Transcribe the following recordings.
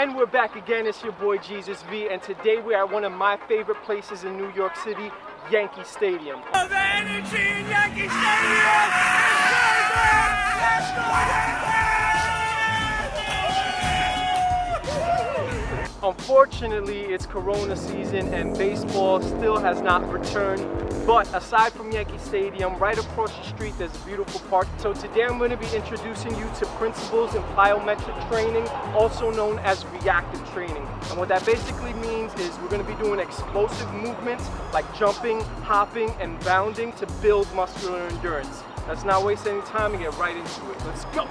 And we're back again. It's your boy Gezus V, and today we're at one of my favorite places in New York City, Yankee Stadium. The energy in Yankee Stadium is perfect! Let's go Yankees! Unfortunately, it's Corona season and baseball still has not returned. But aside from Yankee Stadium, right across the street, there's a beautiful park. So today I'm going to be introducing you to principles in plyometric training, also known as reactive training. And what that basically means is we're going to be doing explosive movements like jumping, hopping, and bounding to build muscular endurance. Let's not waste any time and get right into it. Let's go!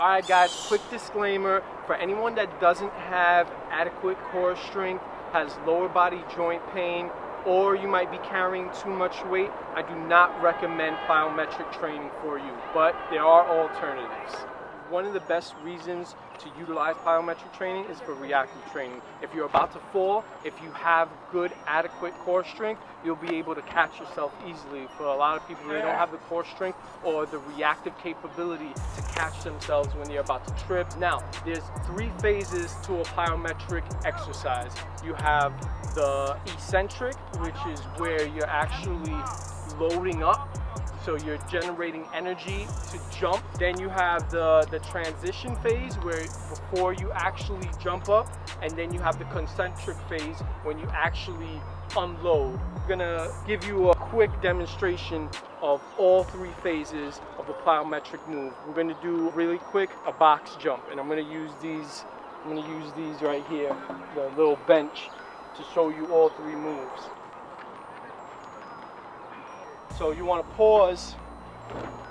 Alright guys, quick disclaimer, for anyone that doesn't have adequate core strength, has lower body joint pain, or you might be carrying too much weight, I do not recommend plyometric training for you, but there are alternatives. One of the best reasons to utilize plyometric training is for reactive training. If you're about to fall, if you have good, adequate core strength, you'll be able to catch yourself easily. For a lot of people, they don't have the core strength or the reactive capability to catch themselves when they're about to trip. Now, there's 3 phases to a plyometric exercise. You have the eccentric, which is where you're actually loading up. So you're generating energy to jump. Then you have the transition phase where before you actually jump up, and then you have the concentric phase when you actually unload. I'm gonna give you a quick demonstration of all 3 phases of the plyometric move. We're gonna do really quick a box jump, and I'm gonna use these right here, the little bench, to show you all 3 moves. So you want to pause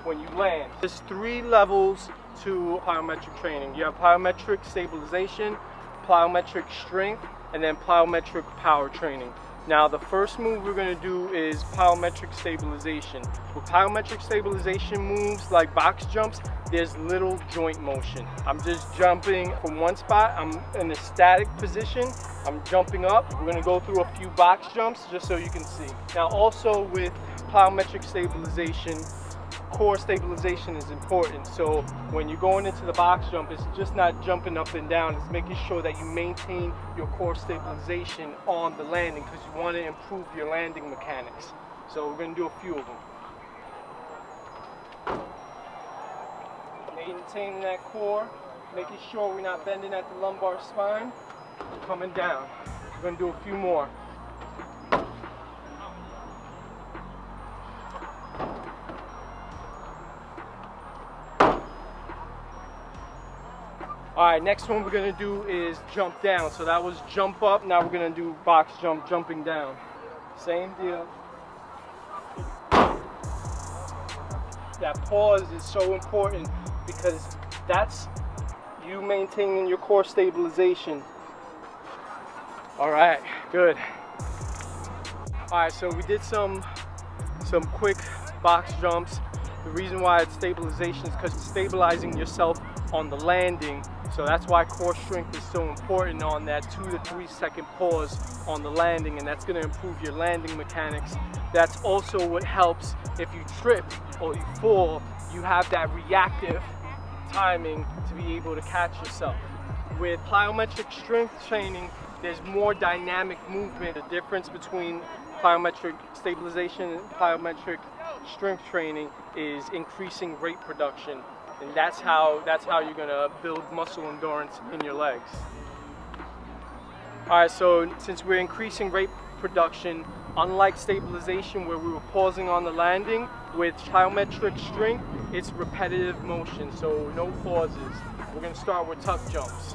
when you land. There's 3 levels to plyometric training. You have plyometric stabilization, plyometric strength, and then plyometric power training. Now the first move we're going to do is plyometric stabilization. With plyometric stabilization moves like box jumps, there's little joint motion. I'm just jumping from one spot. I'm in a static position. I'm jumping up. We're going to go through a few box jumps just so you can see. Now also with plyometric stabilization, core stabilization is important. So when you're going into the box jump, it's just not jumping up and down, it's making sure that you maintain your core stabilization on the landing because you want to improve your landing mechanics. So we're going to do a few of them. Maintaining that core, making sure we're not bending at the lumbar spine, coming down. We're going to do a few more. Alright, next one we're going to do is jump down. So that was jump up, now we're going to do box jump, jumping down. Same deal. That pause is so important because that's you maintaining your core stabilization. Alright, good. Alright, so we did some quick box jumps. The reason why it's stabilization is because it's stabilizing yourself on the landing. So that's why core strength is so important on that 2 to 3 second pause on the landing, and that's going to improve your landing mechanics. That's also what helps if you trip or you fall, you have that reactive timing to be able to catch yourself. With plyometric strength training, there's more dynamic movement. The difference between plyometric stabilization and plyometric strength training is increasing rate production. And that's how you're gonna build muscle endurance in your legs. Alright, so since we're increasing rate production, unlike stabilization where we were pausing on the landing, with plyometric strength, it's repetitive motion, so no pauses. We're gonna start with tuck jumps.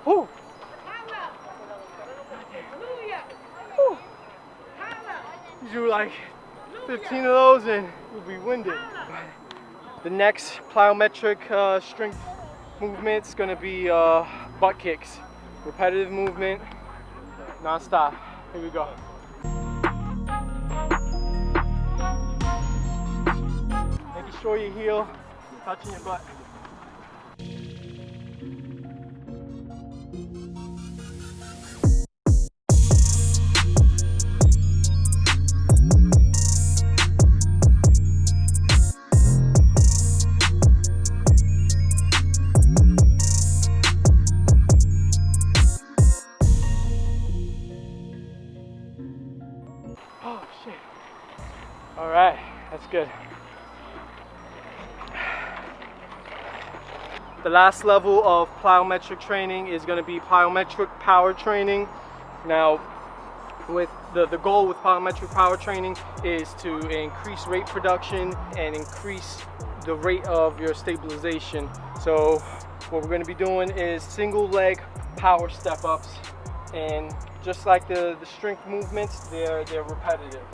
Woo. Woo. You do like 15 of those and you'll be winded. The next plyometric strength movement is going to be butt kicks. Repetitive movement, non-stop. Here we go. Making sure your heel touching your butt. Oh shit. All right, that's good. The last level of plyometric training is going to be plyometric power training. Now, with the goal with plyometric power training is to increase rate production and increase the rate of your stabilization. So what we're going to be doing is single leg power step ups, and just like the strength movements, they're repetitive.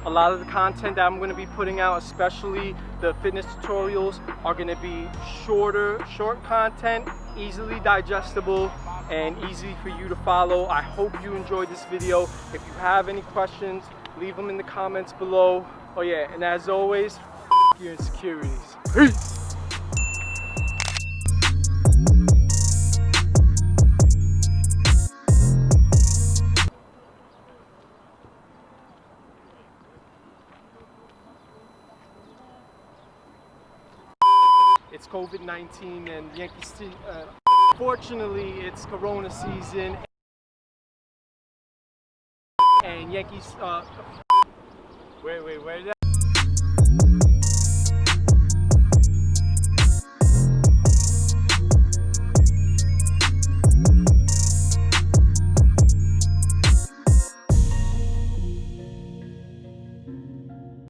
A lot of the content that I'm going to be putting out, especially the fitness tutorials, are going to be short content, easily digestible, and easy for you to follow. I hope you enjoyed this video. If you have any questions, leave them in the comments below. Oh yeah, and as always, f your insecurities. Peace! It's COVID-19 and Yankees. Fortunately, it's Corona season, and Yankees. Wait, where did that?